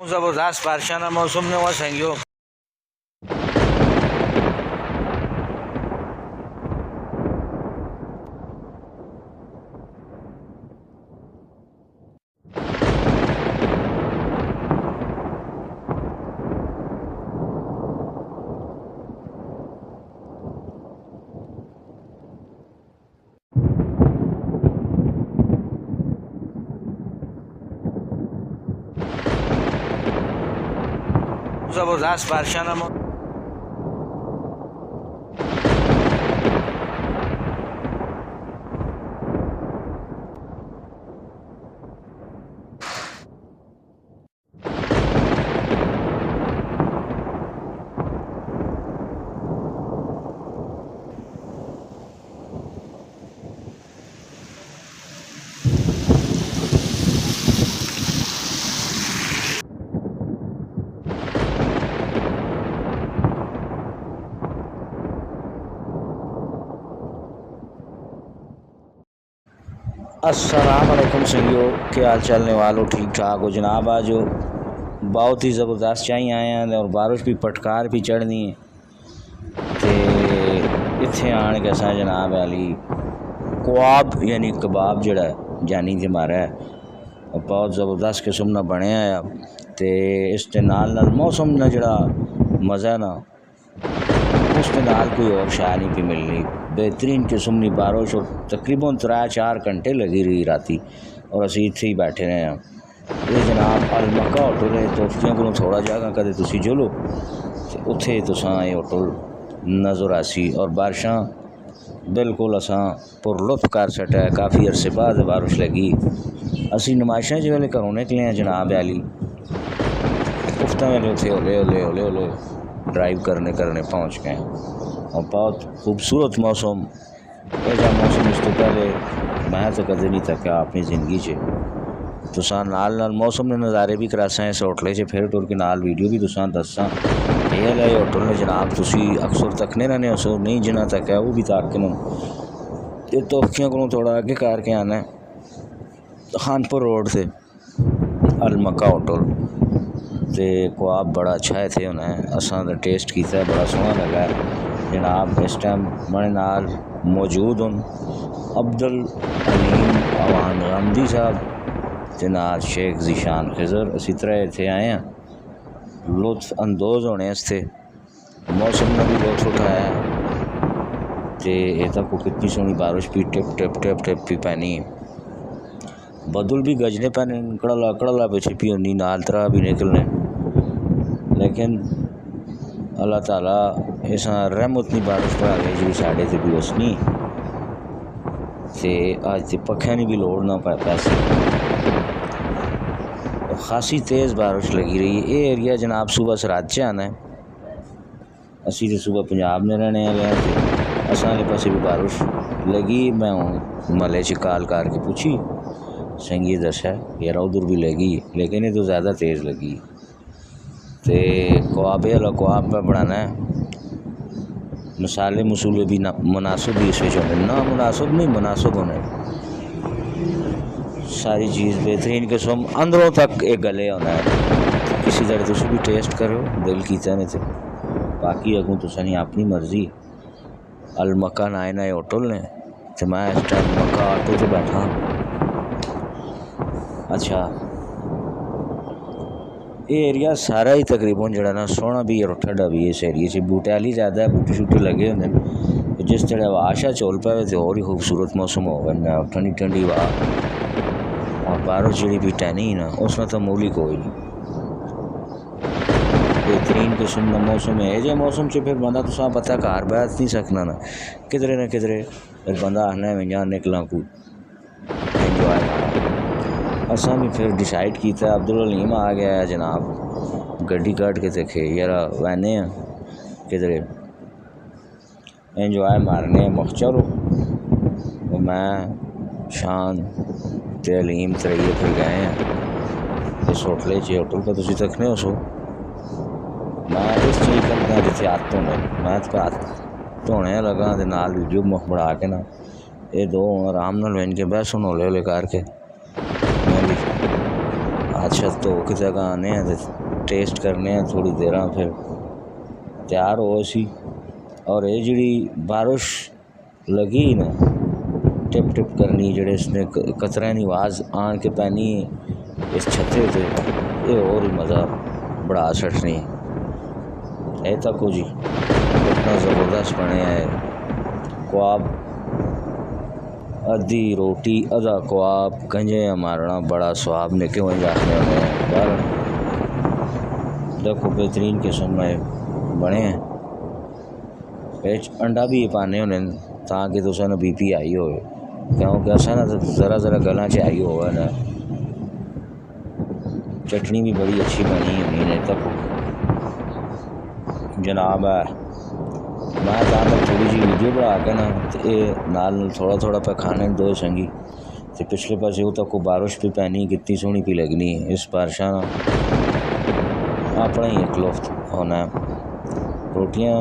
ज़बरदस्त बारिशाना मौसम ने हुआ संगियो। ज़बरदस्त बारिशाना अस्सलाम वालेकुम संगियो, क्या हाल चलने वालों, ठीक ठाक हो जनाब। आज बहुत ही ज़बरदस्त चाहिए आए हैं और बारिश भी पटकार भी चढ़नी है तो इत्थे आन के असा जनाब अली कबाब यानी कबाब जड़ा जानी के मारा है बहुत ज़बरदस्त किस्म का बने आया तो इसके नाल मौसम का जड़ा मज़ा ना उसके नाल कोई और शाय नहीं पी मिलनी। बेहतरीन किस्म की बारिश और तकरीबन 3-4 घंटे लगी रही राती और असी इत्थे ही बैठे रहे हैं। ये जनाब अल मक्का होटल है तोफियां को थोड़ा जगह कदे तुसी जुलो तो उत्थे तुसां ये होटल नज़र आसी और बारिशां बिल्कुल असां पुरलुत्फ कर सटा है। काफ़ी अरसे बाद बारिश लगी। असी नुमाइशें जो वेले घरों निकले हैं जनाब अली उफ्ता वेले उत्थे होले होले होले होले ड्राइव करने पहुँच गए और बहुत खूबसूरत मौसम। ऐसा मौसम इस तो पहले मैं तो कदे नहीं थका अपनी ज़िंदगी च। तुसां नाल नाल मौसम के नज़ारे भी करासा इस होटल च फिर टुर के नाल वीडियो भी तुसां दसा। ये लै होटल ने जनाब तुसी अक्सर तकने रहने हो नहीं जिन्ना तक है वो भी ताकन ये तोफियां को थोड़ा आगे करके आना है खानपुर रोड से अल मक्का होटल तो कबाब बड़ा अच्छा है थे उन्हें असा तो टेस्ट किया बड़ा सोहना लगा है जनाब। इस टाइम मेरे नाल मौजूद हूँ अब्दुल अलीम अवान गांधी साहब जनाब शेख जीशान खिजर असी तरह इतने आए हैं लुत्फ अंदोज़ होने थे मौसम ने भी लुत्फ उठाया तो ये तक कितनी सोहनी बारिश भी टिप टिप टिप टिप भी पैनी बदल भी गजने पैने कड़ला कड़ला पे छिपी होनी नाल तरह भी निकलने लेकिन अल्लाह ताला इस रहमत नहीं बारिश पा गई जी साढ़े से भी उसनी ते अज तो पक्खियां की भी लोड़ ना पैसी खासी तेज़ बारिश लगी रही है। ये एरिया जनाब सुबह सराज च आना है असी तो सुबह पंजाब में रहने वाले हैं असा वाले पासे भी बारिश लगी। मैं हूँ मले च काल करके पूछी संगी दसा यार उधर भी लगी लेकिन ये तो ज़्यादा तेज़ लगी तो कबाबे वाला कबाब पर बनाना है मसाले मसूले भी ना मुनासिब भी इसमें होने ना मुनासिब नहीं मुनासिब होने सारी चीज़ बेहतरीन किस्म अंदरों तक एक गले होना है। किसी तरह तुम भी टेस्ट करो दिल कीता ने तो बाकी अगू तुसा नहीं अपनी मर्जी। अल मक्का नाए नाए होटल ने तो मैं इस टाइम मक्का ऑटो से बैठा। अच्छा ये एरिया सारा ही तकरीबन जड़ा ना सोहना भी और ठंडा भी इस एरिए से बूटे आली ज़्यादा है बूटे शूटे लगे होंगे जिस तरह वाशा चोल पाए तो और ही खूबसूरत मौसम हो गया ठंडी ठंडी वाह और बारिश जी भी टहनी ना उसमें तो मूली कोई नहीं बेहतरीन किस्म का मौसम है। जो मौसम च फिर बंदा तुसा पता घर बैठ नहीं सकना ना किधरे फिर बंदा आना मैं जहाँ निकला को एंजॉय मारा। असा भी फिर डिसाइड किया अब्दुल अलीम आ गया है जनाब गड्डी कट के देखे यार वैने किधरे एंजॉय मारने मुख चलो मैं शान ते अलीम तरैये फिर गए हैं इस होटल होटल पर तुम तकने हो सो मैं इस चीज़ करता जिथे हाथ धोने मैं तो हाथ धोने लगा तो नाल वीडियो मुख बढ़ा के ना ये दो आराम नाल बन के बहस हूँ हौले हौले करके मैं भी हाथ शत धो के तक आने ते टेस्ट करने थोड़ी देर फिर तैयार हो सी। और ये जी बारिश लगी ना टिप टिप करनी जेड़े इसने कतरें की आवाज़ आन के पैनी इस छत्ते ते ये और ही मज़ा बढ़ा छड़नी। ये तक जी इतना ज़बरदस्त बने है ख्वाब अद्धी रोटी अधा ख्वाब गंजे मारना बड़ा स्वाब ने क्यों जाते हैं पर देखो बेहतरीन किस्म में बने हैं। अंडा भी पाने होने ताकि तुसा ना BP आई हो क्योंकि असा ना ज़रा ज़रा गलों च आई होगा ना। चटनी भी बड़ी अच्छी बनी होनी ने तक जनाब है। मैं तक थोड़ी जी वीडियो बना के ना नाल थोड़ा थोड़ा पे खाने दो संगी तो पिछले पासे तक को बारिश भी पैनी कितनी सोहनी पी लगनी इस बारिशा अपना ही एक लुफ्त होना। रोटियां